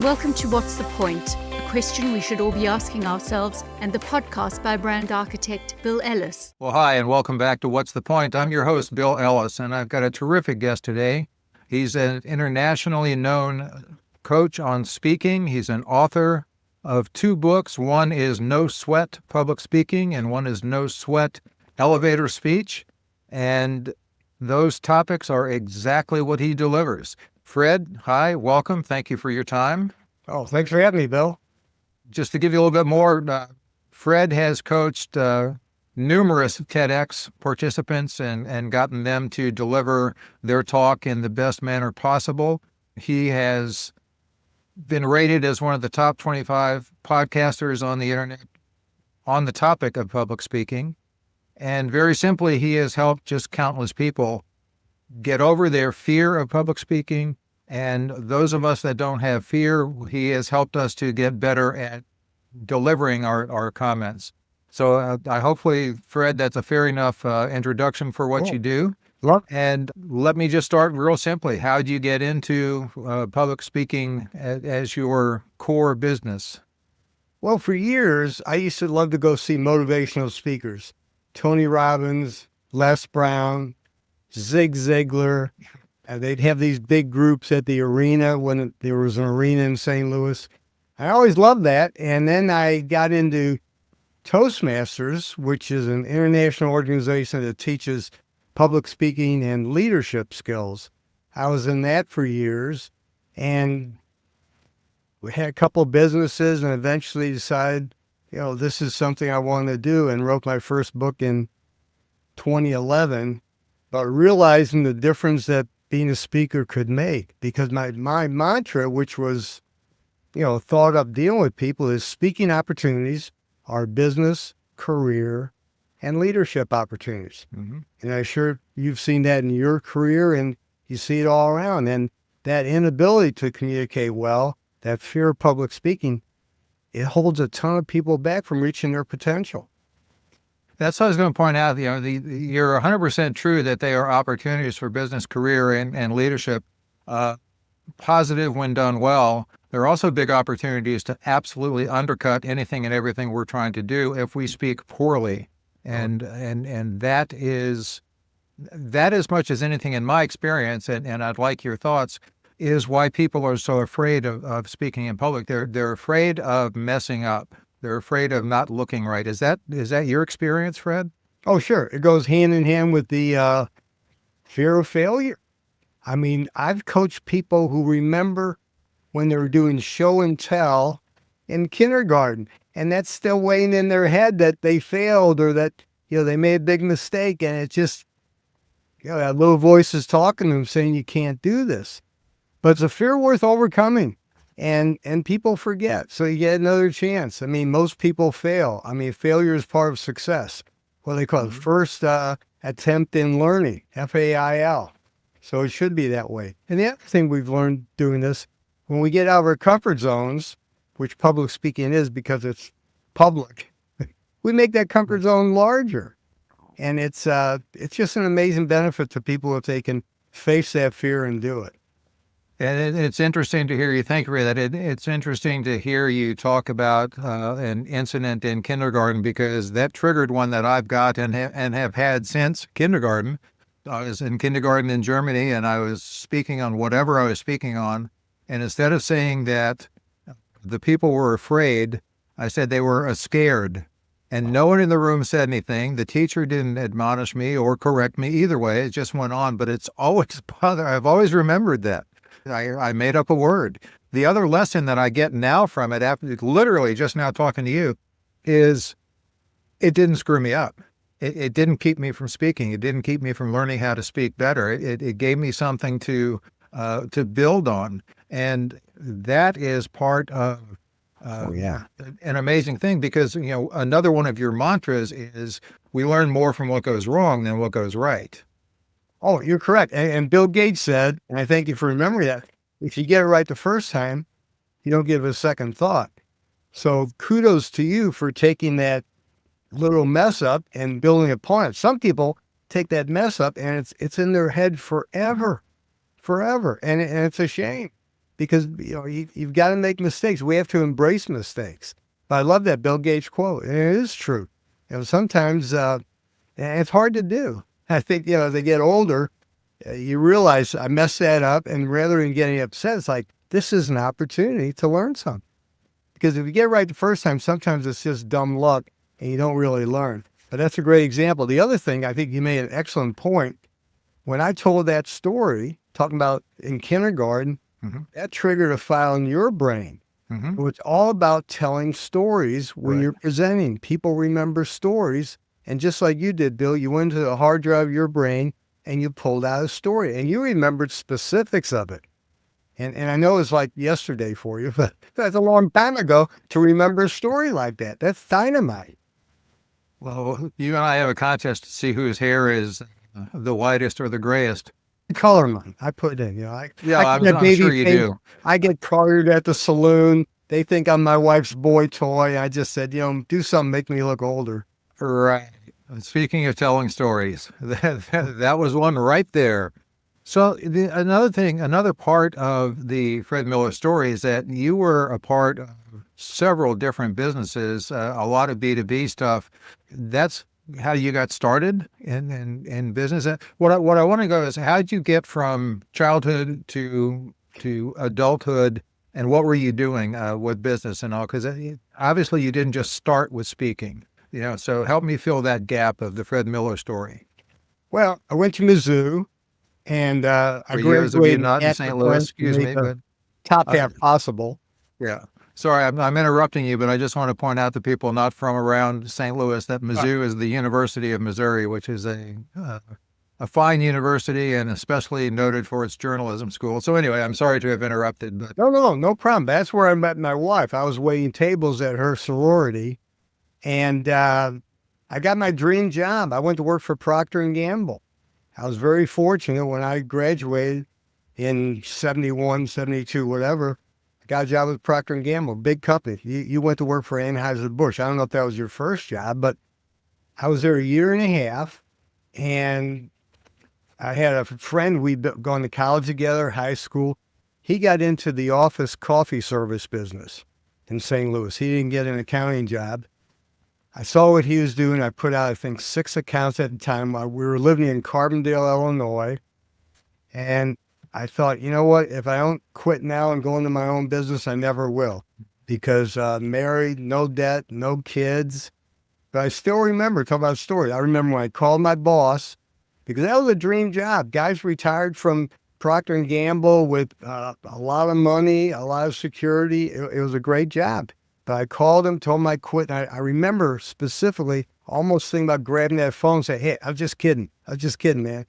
Welcome to What's the Point? A question we should all be asking ourselves, and the podcast by brand architect Bill Ellis. Well, hi, and welcome back to What's the Point? I'm your host, Bill Ellis, and I've got a terrific guest today. He's an internationally known coach on speaking. He's an author of 2 books. One is No Sweat Public Speaking, and one is No Sweat Elevator Speech. And those topics are exactly what he delivers. Fred, hi, welcome. Thank you for your time. Oh, thanks for having me, Bill. Just to give you a little bit more, Fred has coached numerous TEDx participants and gotten them to deliver their talk in the best manner possible. He has been rated as one of the top 25 podcasters on the internet on the topic of public speaking. And very simply, he has helped just countless people get over their fear of public speaking. And those of us that don't have fear, he has helped us to get better at delivering our comments. So I hopefully, Fred, that's a fair enough introduction for what you do. Look. And let me just start real simply. How did you get into public speaking as your core business? Well, for years, I used to love to go see motivational speakers. Tony Robbins, Les Brown, Zig Ziglar. They'd have these big groups at the arena when there was an arena in St. Louis. I always loved that. And then I got into Toastmasters, which is an international organization that teaches public speaking and leadership skills. I was in that for years, and we had a couple of businesses and eventually decided, this is something I want to do, and wrote my first book in 2011, but realizing the difference that being a speaker could make, because my mantra, which was, thought of dealing with people, is speaking opportunities are business, career, and leadership opportunities. Mm-hmm. And I'm sure you've seen that in your career, and you see it all around. And that inability to communicate well, that fear of public speaking, it holds a ton of people back from reaching their potential. That's what I was going to point out. You're 100% true that they are opportunities for business, career, and leadership. Positive when done well. There are also big opportunities to absolutely undercut anything and everything we're trying to do if we speak poorly. And that is, as much as anything in my experience, and I'd like your thoughts, is why people are so afraid of speaking in public. They're afraid of messing up. They're afraid of not looking right. Is that your experience, Fred? Oh, sure. It goes hand in hand with the fear of failure. I mean, I've coached people who remember when they were doing show and tell in kindergarten, and that's still weighing in their head that they failed or that, they made a big mistake, and it just, that little voice is talking to them saying you can't do this. But it's a fear worth overcoming. And people forget. So you get another chance. I mean, most people fail. I mean, failure is part of success. What they call it, first attempt in learning, FAIL. So it should be that way. And the other thing we've learned doing this, when we get out of our comfort zones, which public speaking is because it's public, we make that comfort zone larger. And it's just an amazing benefit to people if they can face that fear and do it. And it's interesting to hear you think of that. It's interesting to hear you talk about an incident in kindergarten, because that triggered one that I've got and have had since kindergarten. I was in kindergarten in Germany, and I was speaking on whatever I was speaking on. And instead of saying that the people were afraid, I said they were scared. And no one in the room said anything. The teacher didn't admonish me or correct me either way. It just went on. But it's always I've always remembered that. I made up a word. The other lesson that I get now from it, after literally just now talking to you, is it didn't screw me up. It didn't keep me from speaking. It didn't keep me from learning how to speak better. It gave me something to build on. And that is part of an amazing thing, because, another one of your mantras is we learn more from what goes wrong than what goes right. Oh, you're correct. And Bill Gates said, and I thank you for remembering that, if you get it right the first time, you don't give it a second thought. So kudos to you for taking that little mess up and building upon it. Some people take that mess up and it's in their head forever. And it's a shame, because you've got to make mistakes. We have to embrace mistakes. But I love that Bill Gates quote, and it is true. Sometimes it's hard to do. I think as they get older, you realize I messed that up, and rather than getting upset, it's like this is an opportunity to learn something. Because if you get it right the first time, sometimes it's just dumb luck, and you don't really learn. But that's a great example. The other thing, I think you made an excellent point. When I told that story, talking about in kindergarten, that triggered a file in your brain. So it's all about telling stories when you're presenting. People remember stories. And just like you did, Bill, you went to the hard drive of your brain and you pulled out a story and you remembered specifics of it. And I know it's like yesterday for you, but that's a long time ago to remember a story like that. That's dynamite. Well, you and I have a contest to see whose hair is the whitest or the grayest. Color mine. I put it in, I'm baby sure you pink. do. I get colored at the saloon. They think I'm my wife's boy toy. I just said, do something, make me look older. Right. Speaking of telling stories, that was one right there. So another part of the Fred Miller story is that you were a part of several different businesses, a lot of B2B stuff. That's how you got started in business. What I want to go is, how did you get from childhood to adulthood, and what were you doing with business and all? Because obviously you didn't just start with speaking. So help me fill that gap of the Fred Miller story. Well, I went to Mizzou, and I For years of you not in St. Louis, excuse me, but top half possible. Yeah. Sorry, I'm interrupting you, but I just want to point out to people not from around St. Louis that Mizzou is the University of Missouri, which is a fine university and especially noted for its journalism school. So anyway, I'm sorry to have interrupted. But No problem. That's where I met my wife. I was waiting tables at her sorority, and I got my dream job. I went to work for Procter & Gamble. I was very fortunate when I graduated in 71, 72, whatever. I got a job with Procter & Gamble, big company. You went to work for Anheuser-Busch. I don't know if that was your first job, but I was there a year and a half, and I had a friend. We'd gone to college together, high school. He got into the office coffee service business in St. Louis. He didn't get an accounting job. I saw what he was doing. I put out, I think, 6 accounts at the time. We were living in Carbondale, Illinois. And I thought, you know what? If I don't quit now and go into my own business, I never will. Because married, no debt, no kids. But I still remember, talk about a story. I remember when I called my boss, because that was a dream job. Guys retired from Procter & Gamble with a lot of money, a lot of security. It was a great job. But I called him, told him I quit. And I remember specifically almost thinking about grabbing that phone and saying, hey, I'm just kidding, man.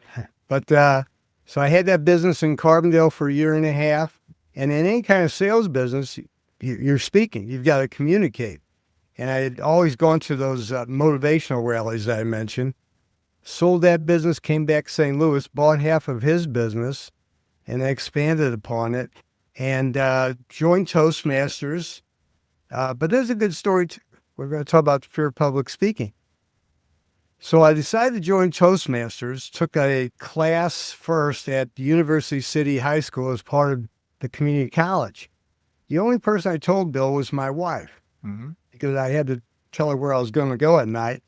But so I had that business in Carbondale for a year and a half. And in any kind of sales business, you're speaking. You've got to communicate. And I had always gone to those motivational rallies that I mentioned. Sold that business, came back to St. Louis, bought half of his business, and expanded upon it. And joined Toastmasters. But there's a good story too. We're going to talk about fear of public speaking. So I decided to join Toastmasters, took a class first at University City High School as part of the community college. The only person I told Bill was my wife, because I had to tell her where I was going to go at night.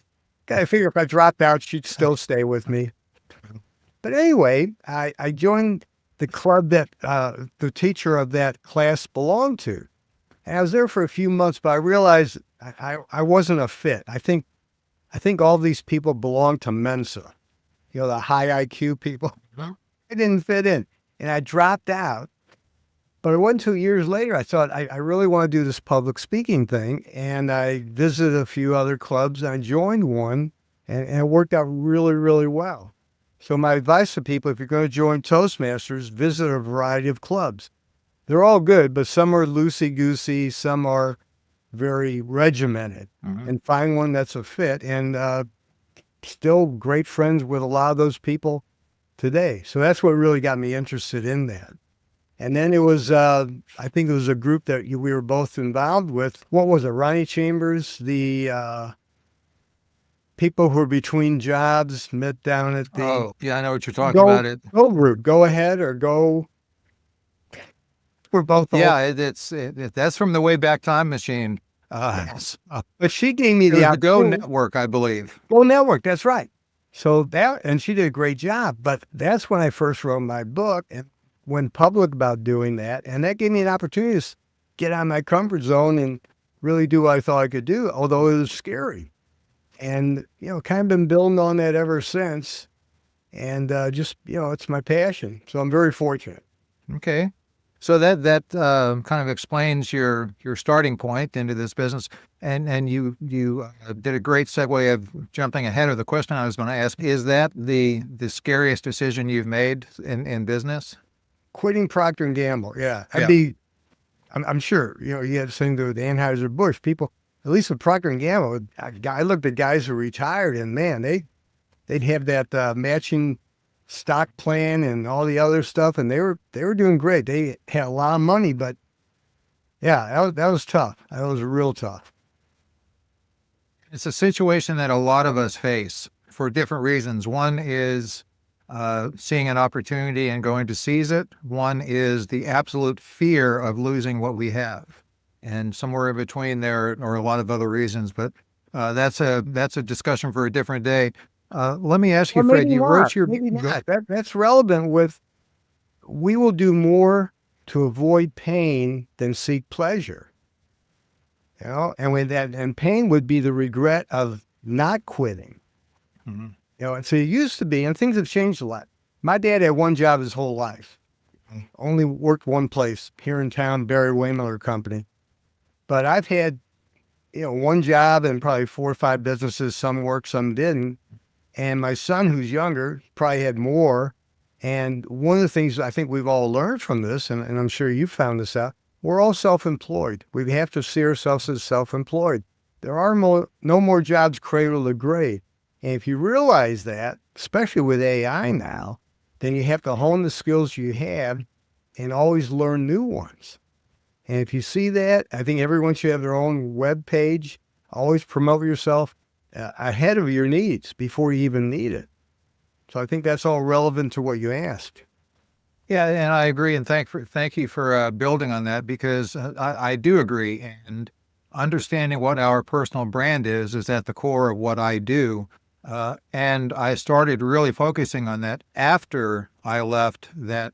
I figured if I dropped out, she'd still stay with me. But anyway, I joined the club that the teacher of that class belonged to. And I was there for a few months, but I realized I wasn't a fit. I think all these people belong to Mensa, the high IQ people. I didn't fit in, and I dropped out. But it wasn't 2 years later, I thought, I really want to do this public speaking thing, and I visited a few other clubs, and I joined one, and it worked out really, really well. So my advice to people, if you're going to join Toastmasters, visit a variety of clubs. They're all good, but some are loosey-goosey, some are very regimented. And find one that's a fit, and still great friends with a lot of those people today. So that's what really got me interested in that. And then it was, I think it was a group that we were both involved with. What was it, Ronnie Chambers? The people who were between jobs met down at the... Oh, yeah, I know what you're talking about. Go group, go ahead or go... we're both old. Yeah, that's from the way back time machine. Yes. But she gave me It the was the Go opportunity. Network, I believe. Go Network, that's right. So and she did a great job. But that's when I first wrote my book and went public about doing that. And that gave me an opportunity to get out of my comfort zone and really do what I thought I could do, although it was scary. And, kind of been building on that ever since. And just, it's my passion. So I'm very fortunate. Okay. So that kind of explains your starting point into this business, and you did a great segue of jumping ahead of the question I was going to ask. Is that the scariest decision you've made in business? Quitting Procter and Gamble, yeah. Yeah. I'm sure, you had something to do with Anheuser-Busch. People, at least with Procter and Gamble, I looked at guys who retired, and man, they'd have that matching stock plan and all the other stuff, and they were doing great. They had a lot of money, but yeah, that was tough. That was real tough. It's a situation that a lot of us face for different reasons. One is seeing an opportunity and going to seize it. One is the absolute fear of losing what we have. And somewhere in between there are a lot of other reasons, but that's a discussion for a different day. Let me ask you, Well, Fred, maybe you not. wrote your... Maybe not. That's relevant with, we will do more to avoid pain than seek pleasure. And pain would be the regret of not quitting. Mhm. And so it used to be, and things have changed a lot. My dad had one job his whole life. Only worked one place here in town, Barry Waymiller Company. But I've had, one job and probably 4 or 5 businesses. Some worked, some didn't. And my son, who's younger, probably had more. And one of the things I think we've all learned from this, and I'm sure you found this out, we're all self-employed. We have to see ourselves as self-employed. There are no more jobs cradle to grave. And if you realize that, especially with AI now, then you have to hone the skills you have and always learn new ones. And if you see that, I think everyone should have their own web page. Always promote yourself ahead of your needs before you even need it. So I think that's all relevant to what you asked. Yeah, and I agree, and thank you for building on that, because I do agree, and understanding what our personal brand is at the core of what I do. And I started really focusing on that after I left that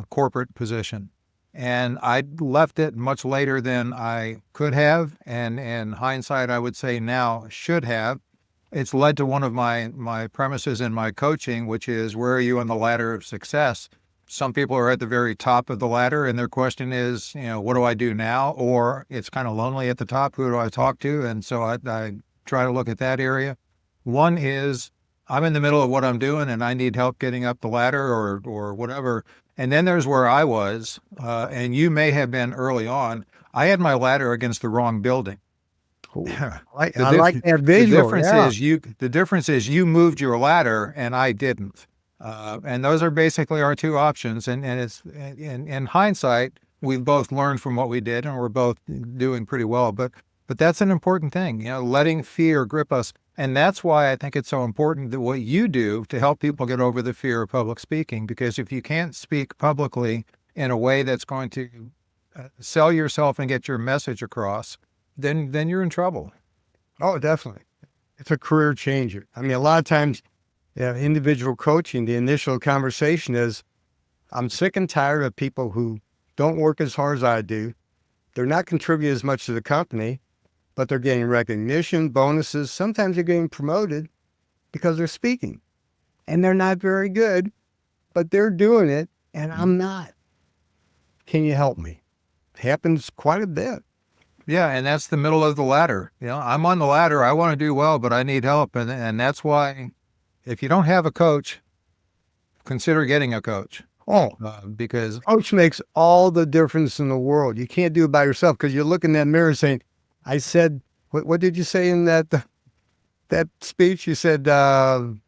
corporate position. And I left it much later than I could have, and in hindsight, I would say now should have. It's led to one of my premises in my coaching, which is, where are you on the ladder of success? Some people are at the very top of the ladder, and their question is, what do I do now? Or it's kind of lonely at the top. Who do I talk to? And so I try to look at that area. One is, I'm in the middle of what I'm doing, and I need help getting up the ladder or whatever. And then there's where I was, and you may have been early on. I had my ladder against the wrong building. I like that visual. The difference is you moved your ladder and I didn't. And those are basically our two options. And it's in hindsight, we've both learned from what we did, and we're both doing pretty well. But that's an important thing, letting fear grip us. And that's why I think it's so important that what you do to help people get over the fear of public speaking, because if you can't speak publicly in a way that's going to sell yourself and get your message across, then you're in trouble. Oh, definitely. It's a career changer. I mean, a lot of times, individual coaching, the initial conversation is, I'm sick and tired of people who don't work as hard as I do. They're not contributing as much to the company, but they're getting recognition, bonuses. Sometimes they're getting promoted because they're speaking. And they're not very good, but they're doing it, and I'm not. Can you help me? It happens quite a bit. Yeah, and that's the middle of the ladder. I'm on the ladder. I want to do well, but I need help. And that's why, if you don't have a coach, consider getting a coach. Because coach makes all the difference in the world. You can't do it by yourself, because you're looking in that mirror saying, I said, what did you say in that speech? You said, talking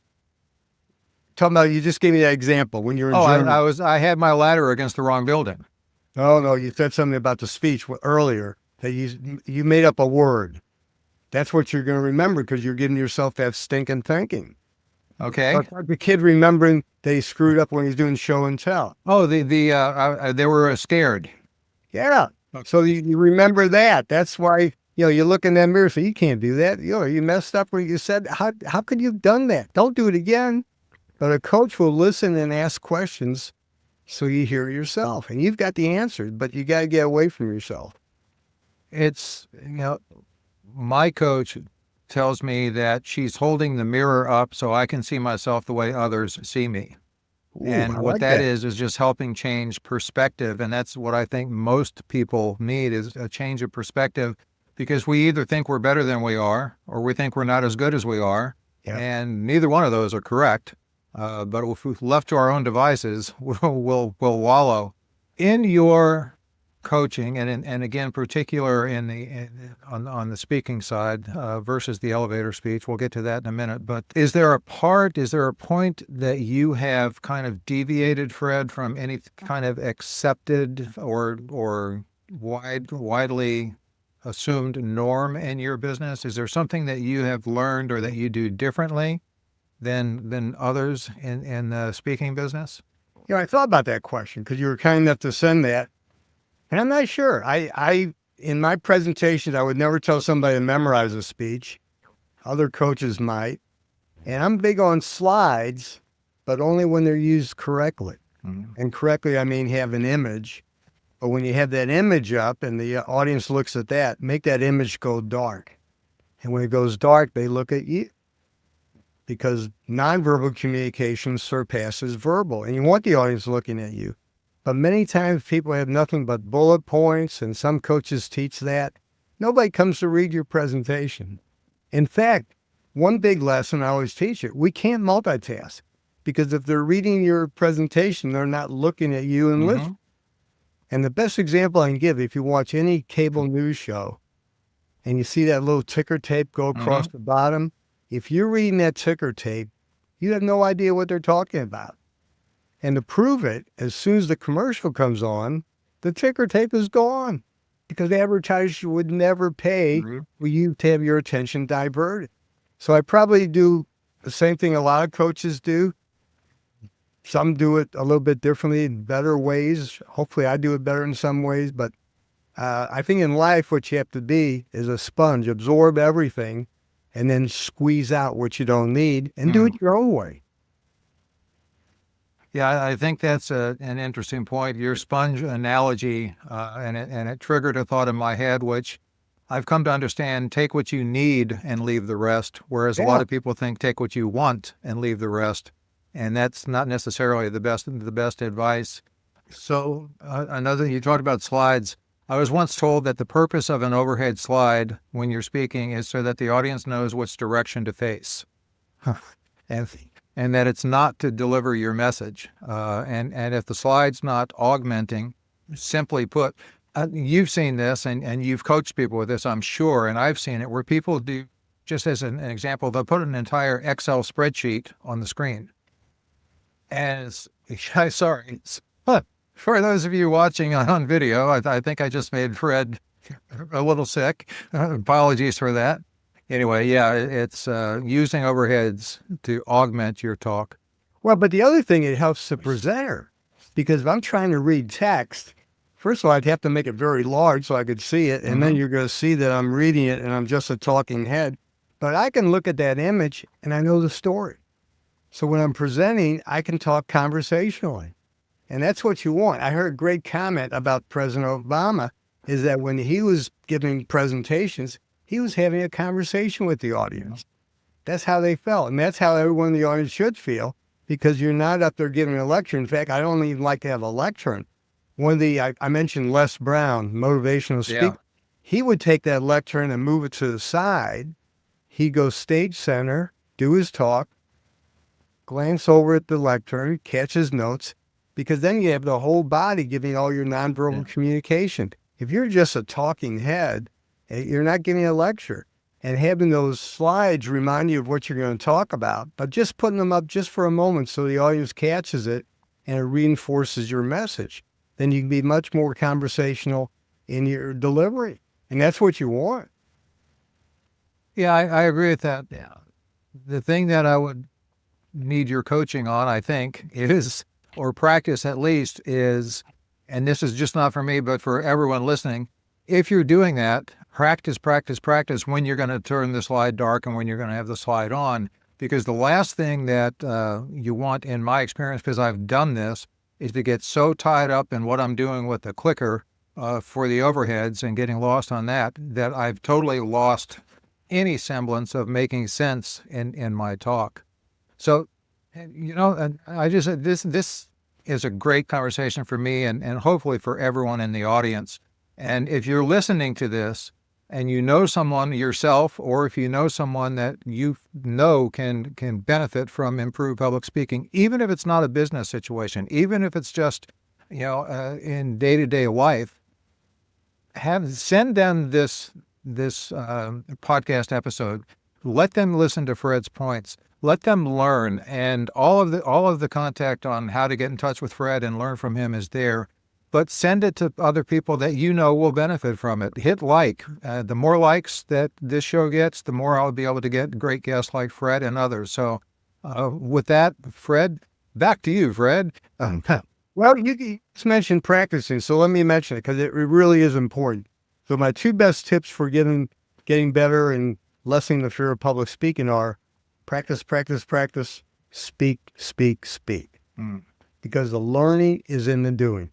about, you just gave me that example when you were in Germany. I had my ladder against the wrong building. Oh, no, you said something about the speech earlier, that you made up a word. That's what you're going to remember, because you're giving yourself that stinking thinking. Okay. Like the kid remembering that he screwed up when he's doing show and tell. Oh, they were scared. Yeah. So you remember that. That's why, you look in that mirror and say, you can't do that. You messed up where you said, how could you have done that? Don't do it again. But a coach will listen and ask questions so you hear yourself. And you've got the answers, but you got to get away from yourself. It's, my coach tells me that she's holding the mirror up so I can see myself the way others see me. Ooh, And I what like that is just helping change perspective. And that's what I think most people need, is a change of perspective, because we either think we're better than we are, or we think we're not as good as we are. Yeah. And neither one of those are correct. But if we're left to our own devices, we'll wallow. In your coaching, and again, particular on the speaking side versus the elevator speech, we'll get to that in a minute. But is there a point that you have kind of deviated, Fred, from any kind of accepted or widely assumed norm in your business? Is there something that you have learned or that you do differently than others in the speaking business? I thought about that question because you were kind enough to send that. And I'm not sure. I in my presentations, I would never tell somebody to memorize a speech. Other coaches might. And I'm big on slides, but only when they're used correctly. Mm-hmm. And correctly, I mean have an image. But when you have that image up and the audience looks at that, make that image go dark. And when it goes dark, they look at you. Because nonverbal communication surpasses verbal. And you want the audience looking at you. But many times people have nothing but bullet points, and some coaches teach that. Nobody comes to read your presentation. In fact, one big lesson I always teach it, we can't multitask, because if they're reading your presentation, they're not looking at you and listening. And the best example I can give, if you watch any cable news show and you see that little ticker tape go across the bottom, if you're reading that ticker tape, you have no idea what they're talking about. And to prove it, as soon as the commercial comes on, the ticker tape is gone, because the advertiser would never pay for you to have your attention diverted. So I probably do the same thing a lot of coaches do. Some do it a little bit differently in better ways. Hopefully I do it better in some ways. But I think in life what you have to be is a sponge, absorb everything, and then squeeze out what you don't need and do it your own way. Yeah, I think that's an interesting point. Your sponge analogy, and it triggered a thought in my head, which I've come to understand: take what you need and leave the rest. Whereas a lot of people think take what you want and leave the rest, and that's not necessarily the best advice. So another, you talked about slides. I was once told that the purpose of an overhead slide when you're speaking is so that the audience knows which direction to face. And that it's not to deliver your message. And if the slide's not augmenting, simply put, you've seen this and you've coached people with this, I'm sure, and I've seen it, where people do, just as an example, they'll put an entire Excel spreadsheet on the screen. And for those of you watching on video, I think I just made Fred a little sick. Apologies for that. Anyway, yeah, it's using overheads to augment your talk. Well, but the other thing, it helps the presenter, because if I'm trying to read text, first of all, I'd have to make it very large so I could see it, and then you're going to see that I'm reading it and I'm just a talking head. But I can look at that image and I know the story. So when I'm presenting, I can talk conversationally. And that's what you want. I heard a great comment about President Obama, is that when he was giving presentations, he was having a conversation with the audience. That's how they felt. And that's how everyone in the audience should feel, because you're not up there giving a lecture. In fact, I don't even like to have a lectern. I mentioned Les Brown, motivational speaker. Yeah. He would take that lectern and move it to the side. He'd go stage center, do his talk, glance over at the lectern, catch his notes, because then you have the whole body giving all your nonverbal communication. If you're just a talking head, you're not giving a lecture. And having those slides remind you of what you're going to talk about, but just putting them up just for a moment so the audience catches it and it reinforces your message, then you can be much more conversational in your delivery. And that's what you want. Yeah, I agree with that. Yeah. The thing that I would need your coaching on, I think, is, or practice at least, is and this is just not for me, but for everyone listening, if you're doing that, practice, practice, practice when you're going to turn the slide dark and when you're going to have the slide on. Because the last thing that you want, in my experience, because I've done this, is to get so tied up in what I'm doing with the clicker for the overheads and getting lost on that, that I've totally lost any semblance of making sense in my talk. So, and I just, this is a great conversation for me and hopefully for everyone in the audience. And if you're listening to this and you know someone yourself, or if you know someone that you know can benefit from improved public speaking, even if it's not a business situation, even if it's just, in day-to-day life, send them this podcast episode. Let them listen to Fred's points. Let them learn, and all of the contact on how to get in touch with Fred and learn from him is there. But send it to other people that you know will benefit from it. Hit like. The more likes that this show gets, the more I'll be able to get great guests like Fred and others. So with that, Fred, back to you, Fred. Well, you just mentioned practicing, so let me mention it because it really is important. So my two best tips for getting better and lessening the fear of public speaking are practice, practice, practice, speak, speak, speak. Because the learning is in the doing.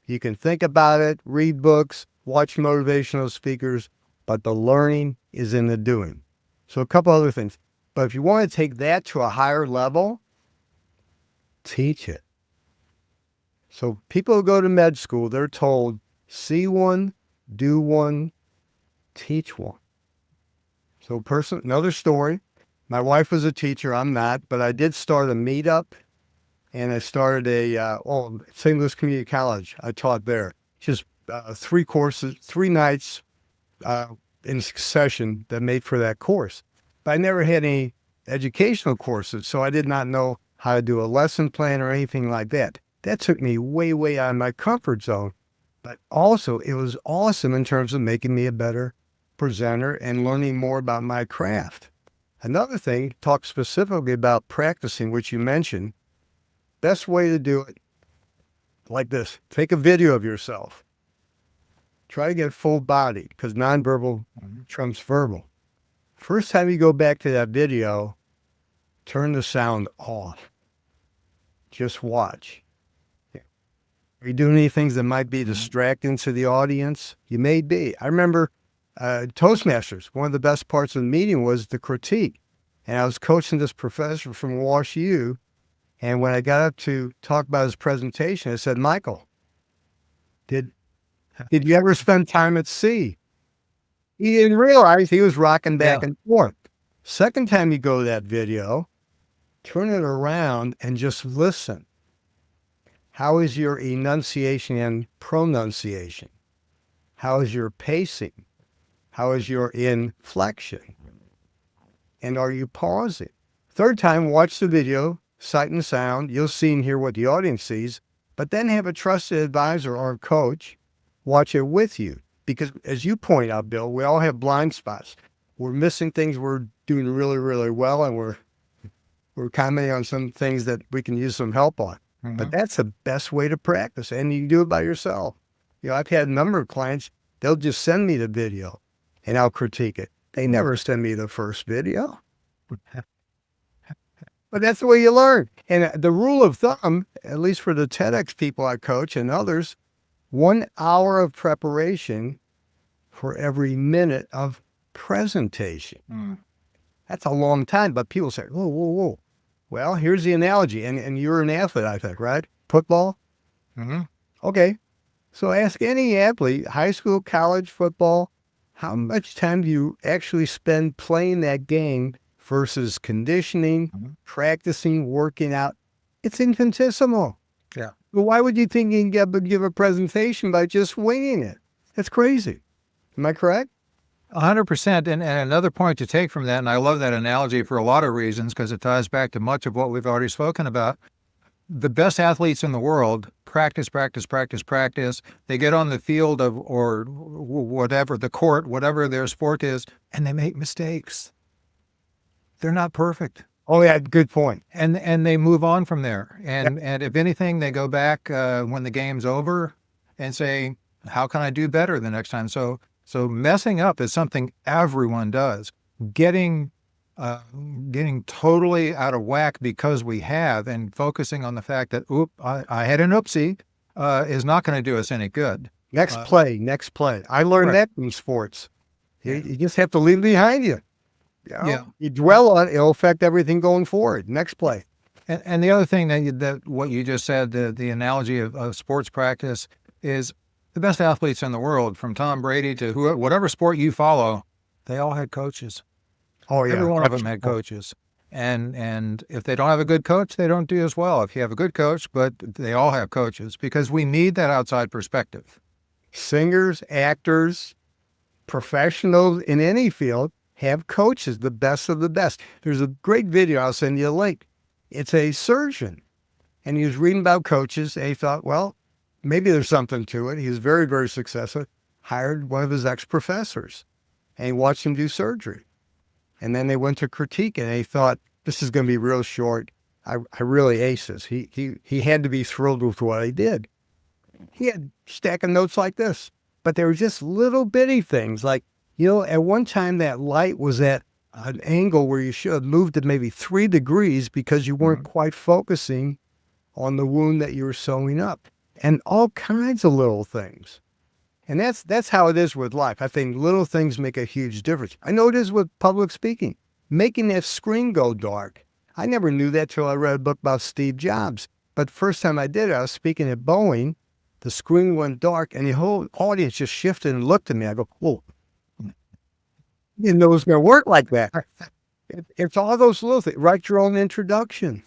You can think about it, read books, watch motivational speakers, but the learning is in the doing. So a couple other things. But if you want to take that to a higher level, teach it. So people who go to med school, they're told, see one, do one, teach one. So another story. My wife was a teacher. I'm not, but I did start a meetup. And I started St. Louis Community College. I taught there. Just 3 courses, 3 nights in succession that made for that course. But I never had any educational courses, so I did not know how to do a lesson plan or anything like that. That took me way, way out of my comfort zone. But also, it was awesome in terms of making me a better presenter and learning more about my craft. Another thing, talk specifically about practicing, which you mentioned. Best way to do it, like this. Take a video of yourself. Try to get full body, because nonverbal trumps verbal. First time you go back to that video, turn the sound off. Just watch. Are you doing any things that might be distracting to the audience? You may be. I remember Toastmasters. One of the best parts of the meeting was the critique. And I was coaching this professor from Wash U. And when I got up to talk about his presentation, I said, Michael, did you ever spend time at sea? He didn't realize he was rocking back and forth. Second time you go to that video, turn it around and just listen. How is your enunciation and pronunciation? How is your pacing? How is your inflection? And are you pausing? Third time, watch the video. Sight and sound, you'll see and hear what the audience sees, but then have a trusted advisor or a coach watch it with you. Because as you point out, Bill, we all have blind spots. We're missing things we're doing really, really well, and we're commenting on some things that we can use some help on. But that's the best way to practice, and you can do it by yourself. I've had a number of clients, they'll just send me the video, and I'll critique it. They never send me the first video. But that's the way you learn. And the rule of thumb, at least for the TEDx people I coach and others, 1 hour of preparation for every minute of presentation. That's a long time, but people say, whoa, whoa, whoa. Well, here's the analogy. And you're an athlete, I think, right? Football? Okay. So ask any athlete, high school, college, football, how much time do you actually spend playing that game versus conditioning, practicing, working out? It's infinitesimal. Yeah. But why would you think you can give a presentation by just winging it? That's crazy. Am I correct? 100%. And another point to take from that, and I love that analogy for a lot of reasons because it ties back to much of what we've already spoken about. The best athletes in the world practice, practice, practice, practice. They get on the field or whatever, the court, whatever their sport is, and they make mistakes. They're not perfect. Oh, yeah, good point. And they move on from there. And if anything, they go back when the game's over and say, how can I do better the next time? So messing up is something everyone does. Getting totally out of whack because we have, and focusing on the fact that, I had an oopsie, is not going to do us any good. Next play. I learned that from sports. You just have to leave it behind you. You dwell on it, it'll affect everything going forward. Next play. And the other thing that what you just said, the analogy of sports practice, is the best athletes in the world, from Tom Brady to whatever sport you follow, they all had coaches. Oh, yeah. Every one of them had coaches. And if they don't have a good coach, they don't do as well. If you have a good coach, but they all have coaches, because we need that outside perspective. Singers, actors, professionals in any field have coaches, the best of the best. There's a great video, I'll send you a link. It's a surgeon, and he was reading about coaches, and he thought, well, maybe there's something to it. He was very, very successful, hired one of his ex-professors, and he watched him do surgery. And then they went to critique it, and he thought, this is going to be real short. I really ace this. He had to be thrilled with what I did. He had a stack of notes like this, but they were just little bitty things. Like, at one time that light was at an angle where you should have moved it maybe 3 degrees because you weren't quite focusing on the wound that you were sewing up, and all kinds of little things. And that's how it is with life. I think little things make a huge difference. I know it is with public speaking. Making that screen go dark. I never knew that till I read a book about Steve Jobs. But the first time I did it, I was speaking at Boeing. The screen went dark, and the whole audience just shifted and looked at me. I go, whoa. You know it's going to work like that. It's all those little things. Write your own introduction.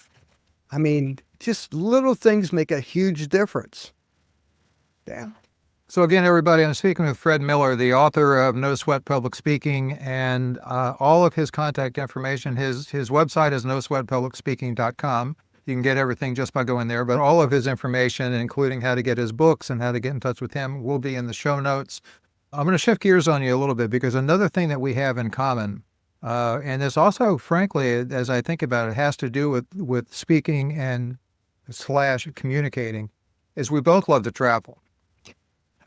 I mean, just little things make a huge difference. Yeah. So again, everybody, I'm speaking with Fred Miller, the author of No Sweat Public Speaking, and all of his contact information. His website is nosweatpublicspeaking.com. You can get everything just by going there, but all of his information, including how to get his books and how to get in touch with him, will be in the show notes. I'm going to shift gears on you a little bit, because another thing that we have in common, and this also, frankly, as I think about it, has to do with speaking and / communicating, is we both love to travel.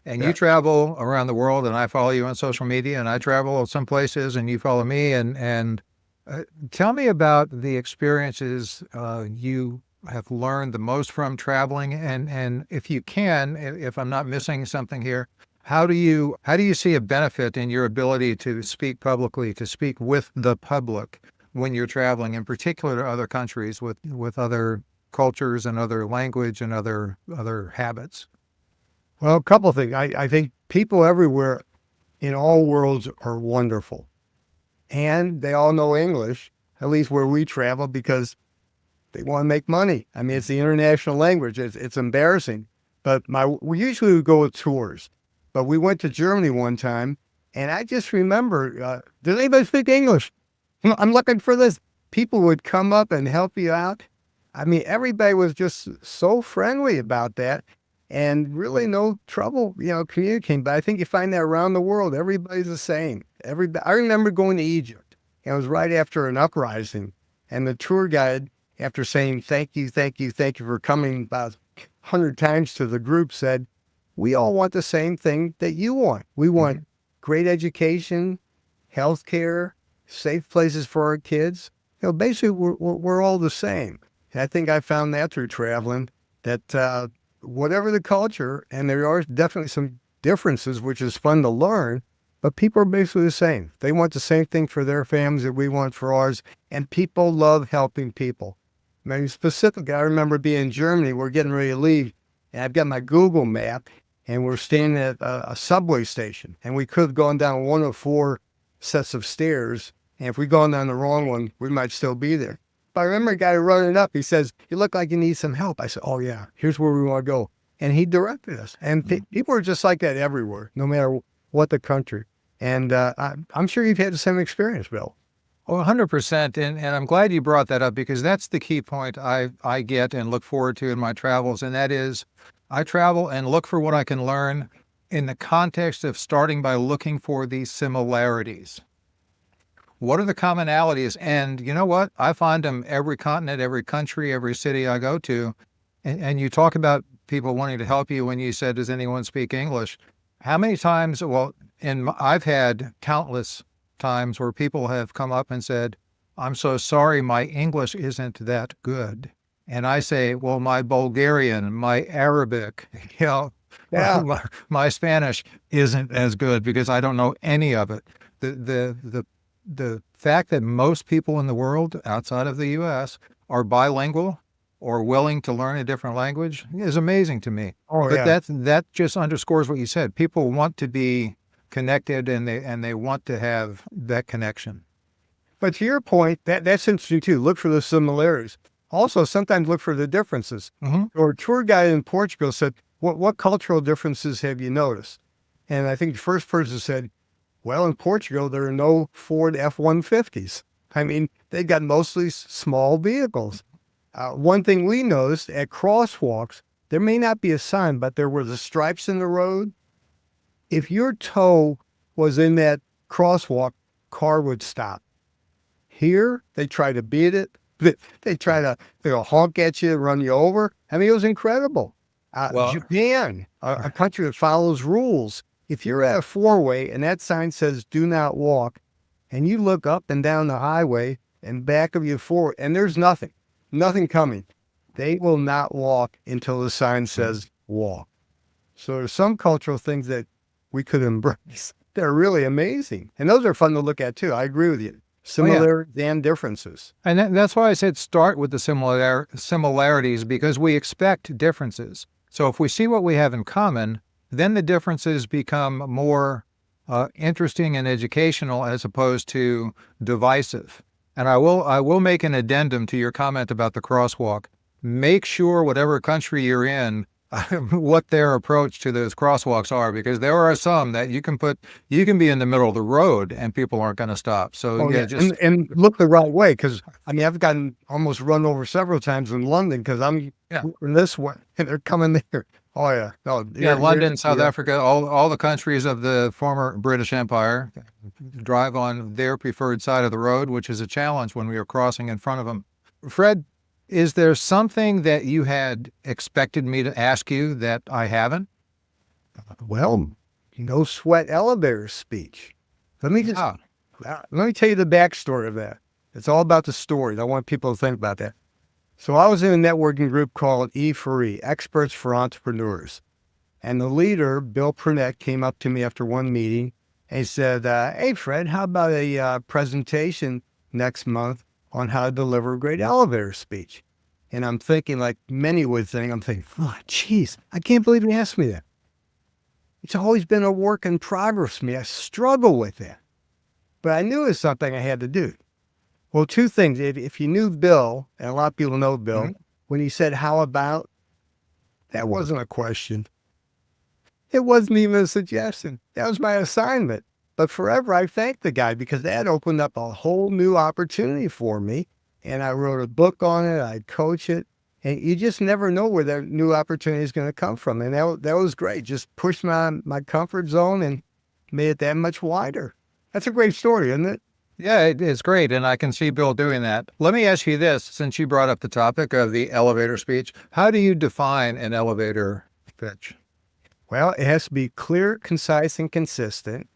And you travel around the world, and I follow you on social media, and I travel some places and you follow me. And tell me about the experiences you have learned the most from traveling. And if you can, if I'm not missing something here, how do you see a benefit in your ability to speak publicly, to speak with the public when you're traveling, in particular to other countries with other cultures and other language and other habits? Well, a couple of things. I think people everywhere in all worlds are wonderful. And they all know English, at least where we travel, because they want to make money. I mean, it's the international language. It's embarrassing. But we usually would go with tours. But we went to Germany one time, and I just remember, does anybody speak English? I'm looking for this. People would come up and help you out. I mean, everybody was just so friendly about that. And really no trouble, communicating. But I think you find that around the world, everybody's the same. I remember going to Egypt, and it was right after an uprising. And the tour guide, after saying, thank you for coming about 100 times to the group, said, we all want the same thing that you want. We want great education, health care, safe places for our kids. Basically, we're all the same. And I think I found that through traveling, that whatever the culture, and there are definitely some differences, which is fun to learn, but people are basically the same. They want the same thing for their families that we want for ours, and people love helping people. I mean, specifically, I remember being in Germany, we're getting ready to leave, and I've got my Google map, and we're standing at a subway station, and we could have gone down one of 4 sets of stairs, and if we'd gone down the wrong one, we might still be there. But I remember a guy running up. He says, you look like you need some help. I said, oh, yeah, here's where we want to go. And he directed us. And people are just like that everywhere, no matter what the country. And I'm sure you've had the same experience, Bill. Oh, 100%. And I'm glad you brought that up, because that's the key point I get and look forward to in my travels. And that is, I travel and look for what I can learn in the context of starting by looking for these similarities. What are the commonalities? And you know what? I find them every continent, every country, every city I go to. And you talk about people wanting to help you when you said, does anyone speak English? How many times, well, I've had countless times where people have come up and said, I'm so sorry, my English isn't that good. And I say, well, my Bulgarian, my Arabic, you know, Yeah. my Spanish isn't as good because I don't know any of it. The fact that most people in the world outside of the U.S. are bilingual or willing to learn a different language is amazing to me. Oh, But yeah. that just underscores what you said. People want to be connected and they want to have that connection. But to your point, that's interesting too. Look for the similarities. Also, sometimes look for the differences. Mm-hmm. Or a tour guide in Portugal said, what cultural differences have you noticed? And I think the first person said, well, in Portugal, there are no Ford F-150s. I mean, they got mostly small vehicles. One thing we noticed at crosswalks, there may not be a sign, but there were the stripes in the road. If your toe was in that crosswalk, car would stop. Here, they try to beat it. They try to honk at you, run you over. I mean, it was incredible. Well, Japan, a country that follows rules. If you're at a four-way and that sign says do not walk, and you look up and down the highway and back of you forward, and there's nothing coming, they will not walk until the sign says walk. So there's some cultural things that we could embrace. They're really amazing. And those are fun to look at too. I agree with you. Similarities and differences. and that's why I said start with the similarities, because we expect differences. So if we see what we have in common, then the differences become more interesting and educational as opposed to divisive. And I will make an addendum to your comment about the crosswalk. Make sure whatever country you're in, what their approach to those crosswalks are, because there are some that you can be in the middle of the road and people aren't going to stop. So just and look the right way, because I mean I've gotten almost run over several times in London because I'm in this way and they're coming there. Oh yeah, no, London, South Africa, all the countries of the former British Empire drive on their preferred side of the road, which is a challenge when we are crossing in front of them. Fred, is there something that you had expected me to ask you that I haven't? Well, no sweat elevator speech. Let me tell you the backstory of that. It's all about the stories. I want people to think about that. So I was in a networking group called E4E, Experts for Entrepreneurs. And the leader, Bill Purnett, came up to me after one meeting and he said, hey, Fred, how about a presentation next month on how to deliver a great elevator speech? And I'm thinking, like many would think, oh, geez, I can't believe he asked me that. It's always been a work in progress for me. I struggle with that. But I knew it was something I had to do. Well, two things. If you knew Bill, and a lot of people know Bill, when he said, how about, that wasn't a question. It wasn't even a suggestion. That was my assignment. But forever, I thanked the guy because that opened up a whole new opportunity for me. And I wrote a book on it. I'd coach it. And you just never know where that new opportunity is going to come from. And that was great. Just pushed my comfort zone and made it that much wider. That's a great story, isn't it? Yeah, it is great, and I can see Bill doing that. Let me ask you this, since you brought up the topic of the elevator speech. How do you define an elevator pitch? Well, it has to be clear, concise, and consistent.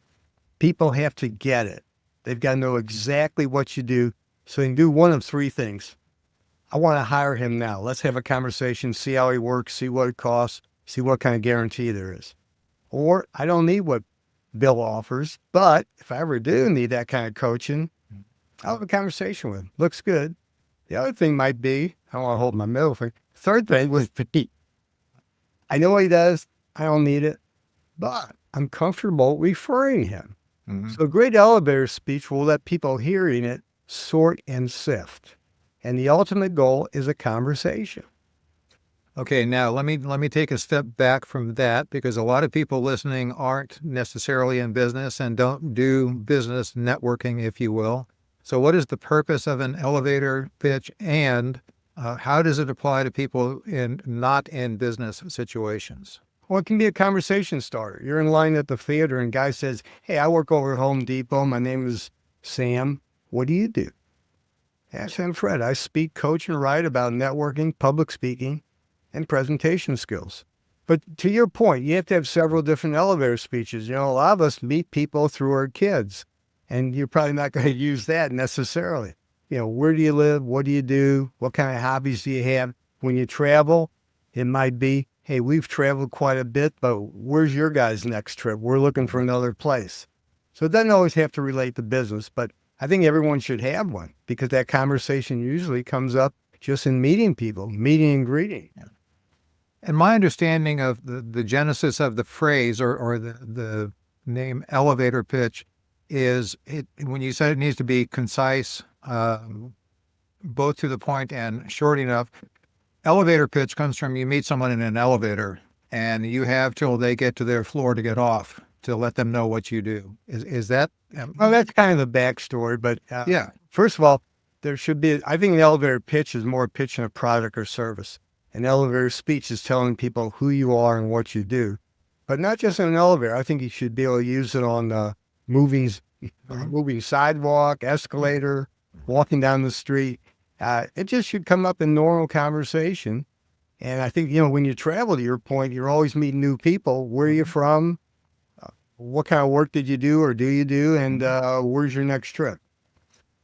People have to get it. They've got to know exactly what you do. So they can do one of three things. I want to hire him now. Let's have a conversation, see how he works, see what it costs, see what kind of guarantee there is. Or I don't need what Bill offers, but if I ever do need that kind of coaching, I'll have a conversation with him. Looks good. The other thing might be, I don't want to hold my middle finger. Third thing was petite. I know what he does. I don't need it, but I'm comfortable referring him. Mm-hmm. So a great elevator speech will let people hearing it sort and sift. And the ultimate goal is a conversation. Okay, now let me take a step back from that, because a lot of people listening aren't necessarily in business and don't do business networking, if you will. So what is the purpose of an elevator pitch, and how does it apply to people not in business situations? Well, it can be a conversation starter. You're in line at the theater and a guy says, hey, I work over at Home Depot. My name is Sam. What do you do? Yes, I'm Fred. I speak, coach, and write about networking, public speaking, and presentation skills. But to your point, you have to have several different elevator speeches. A lot of us meet people through our kids, and you're probably not going to use that necessarily. Where do you live? What do you do? What kind of hobbies do you have? When you travel, it might be, hey, we've traveled quite a bit, but where's your guys' next trip? We're looking for another place. So it doesn't always have to relate to business, but I think everyone should have one, because that conversation usually comes up just in meeting people, meeting and greeting. And my understanding of the genesis of the phrase or the name elevator pitch is when you said it needs to be concise, both to the point and short enough. Elevator pitch comes from you meet someone in an elevator and you have till they get to their floor to get off to let them know what you do. Is that? Well, that's kind of the backstory, but yeah. First of all, there should be, I think the elevator pitch is more pitching a product or service. An elevator speech is telling people who you are and what you do, but not just in an elevator. I think you should be able to use it on moving sidewalk, escalator, walking down the street. It just should come up in normal conversation. And I think, when you travel, to your point, you're always meeting new people. Where are you from? What kind of work did you do or do you do? And where's your next trip?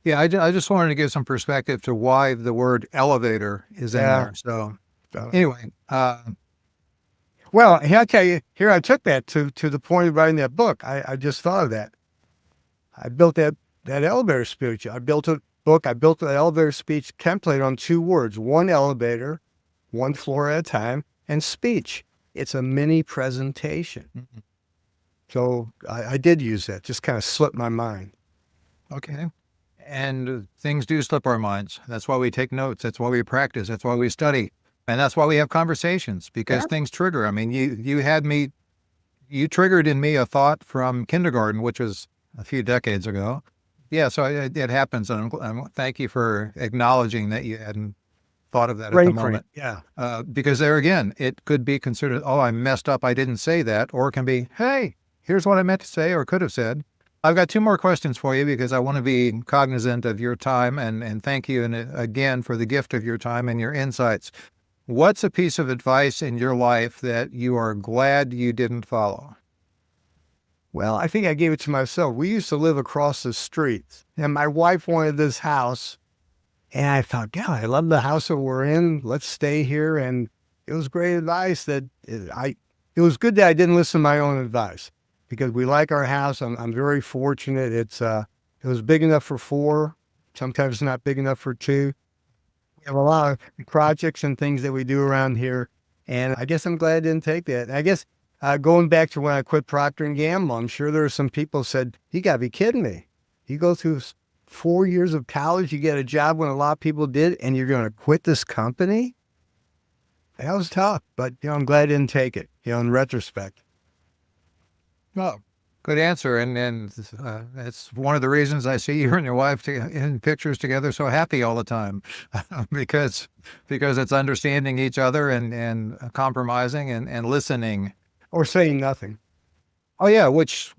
Yeah, I just wanted to give some perspective to why the word elevator is in there. So anyway. Well, I'll tell you, here I took that to the point of writing that book. I just thought of that. I built that elevator speech. I built an elevator speech template on 2 words: one elevator, one floor at a time, and speech. It's a mini presentation. Mm-hmm. So I did use that, just kind of slipped my mind. Okay. And things do slip our minds. That's why we take notes. That's why we practice. That's why we study. And that's why we have conversations, because things trigger. I mean, you triggered in me a thought from kindergarten, which was a few decades ago. Yeah, so it happens. And thank you for acknowledging that you hadn't thought of that at the moment. Yeah. Because there again, it could be considered, oh, I messed up, I didn't say that. Or it can be, hey, here's what I meant to say or could have said. I've got 2 more questions for you because I want to be cognizant of your time and thank you again for the gift of your time and your insights. What's a piece of advice in your life that you are glad you didn't follow? Well, I think I gave it to myself. We used to live across the street, and my wife wanted this house, and I thought, God, I love the house that we're in. Let's stay here. And it was great advice it was good that I didn't listen to my own advice, because we like our house. I'm very fortunate. It was big enough for 4. Sometimes it's not big enough for 2. We have a lot of projects and things that we do around here, and I guess I'm glad I didn't take that. And I guess going back to when I quit Procter & Gamble, I'm sure there were some people who said, you got to be kidding me. You go through 4 years of college, you get a job when a lot of people did, and you're going to quit this company? That was tough, but I'm glad I didn't take it, in retrospect. Well, good answer. And that's one of the reasons I see you and your wife in pictures together so happy all the time, because it's understanding each other and compromising and listening. Or saying nothing. Oh, yeah, which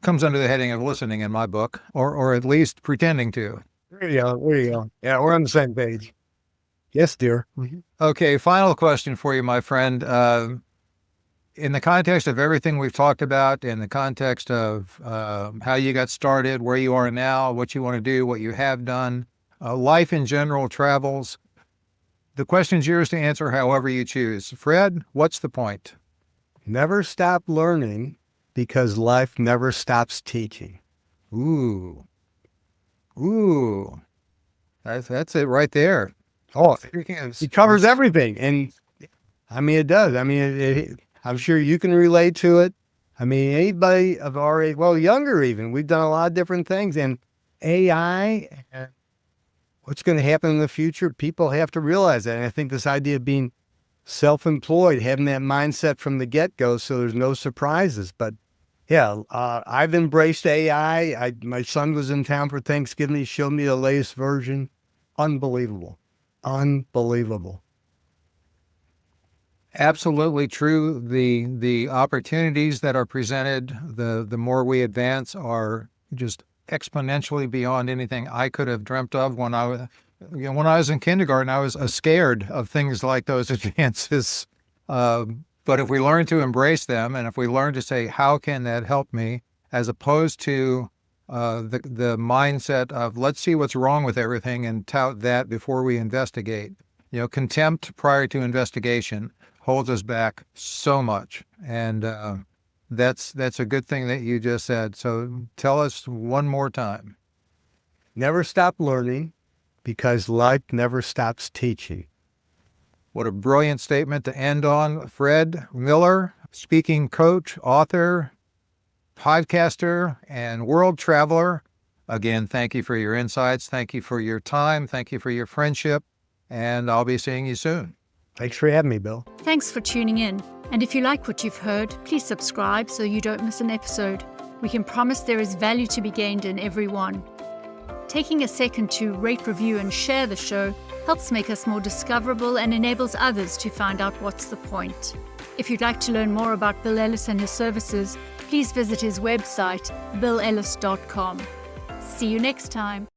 comes under the heading of listening in my book, or at least pretending to. There you go. Yeah, we're on the same page. Yes, dear. Mm-hmm. Okay, final question for you, my friend. In the context of everything we've talked about, in the context of how you got started, where you are now, what you want to do, what you have done, life in general, travels, the question's yours to answer however you choose. Fred, what's the point? Never stop learning, because life never stops teaching. Ooh. That's it right there. Oh, it covers everything. And I mean, it does. I mean, I'm sure you can relate to it. I mean, anybody of our age, well, younger even, we've done a lot of different things. And AI, what's going to happen in the future, people have to realize that. And I think this idea of being self-employed, having that mindset from the get-go so there's no surprises. But yeah, I've embraced AI. My son was in town for Thanksgiving. He showed me the latest version. Unbelievable. Absolutely true. The opportunities that are presented, the more we advance, are just exponentially beyond anything I could have dreamt of when when I was in kindergarten, I was scared of things like those advances. But if we learn to embrace them, and if we learn to say, how can that help me, as opposed to the mindset of let's see what's wrong with everything and tout that before we investigate. Contempt prior to investigation holds us back so much. And that's a good thing that you just said. So tell us one more time. Never stop learning, because life never stops teaching. What a brilliant statement to end on. Fred Miller, speaking coach, author, podcaster, and world traveler. Again, thank you for your insights. Thank you for your time. Thank you for your friendship. And I'll be seeing you soon. Thanks for having me, Bill. Thanks for tuning in. And if you like what you've heard, please subscribe so you don't miss an episode. We can promise there is value to be gained in every one. Taking a second to rate, review, and share the show helps make us more discoverable and enables others to find out what's the point. If you'd like to learn more about Bill Ellis and his services, please visit his website, billellis.com. See you next time.